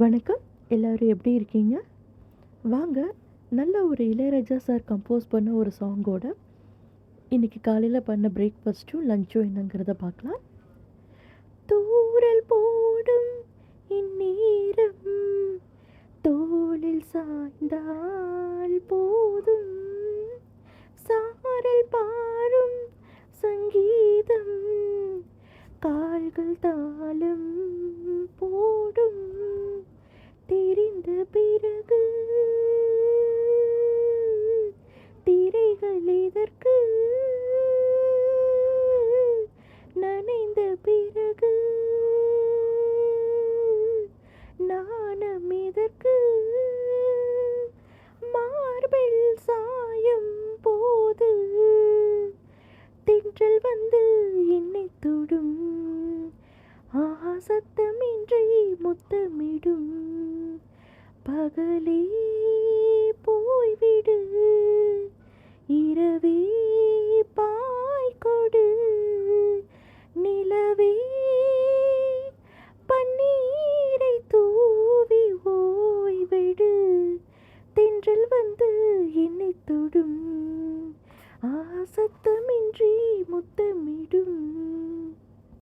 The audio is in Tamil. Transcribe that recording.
வணக்கம். எல்லாரும் எப்படி இருக்கீங்க? வாங்க, நல்ல ஒரு இளையராஜா சார் கம்போஸ் பண்ண ஒரு சாங்கோட இன்னைக்கு காலையில பண்ண பிரேக்ஃபாஸ்ட்டும், லஞ்சும் என்னங்கிறத பார்க்கலாம். தூறல் போடும் இந்நேரம் தோளில் சாய்ந்தால் போதும், சாரல் பாரும் சங்கீதம் கால்கள் தாளம் போடும், தெரிந்த பிறகு திரைகள் எதற்கு, நனைந்த பிறகு நாணம் எதற்கு, மார்பில் சாயும் போது தென்றல் வந்து என்னை தொடும், ஆஹா சத்தமின்றி முத்தமிடும், பகலே போய்விடு இரவே பாய்கொடு, நிலவே பன்னீரை தூவி ஓய்வெடு, தென்றல் வந்து என்னை தொடும், ஆஹா சத்தமின்றி முத்தமிடும்.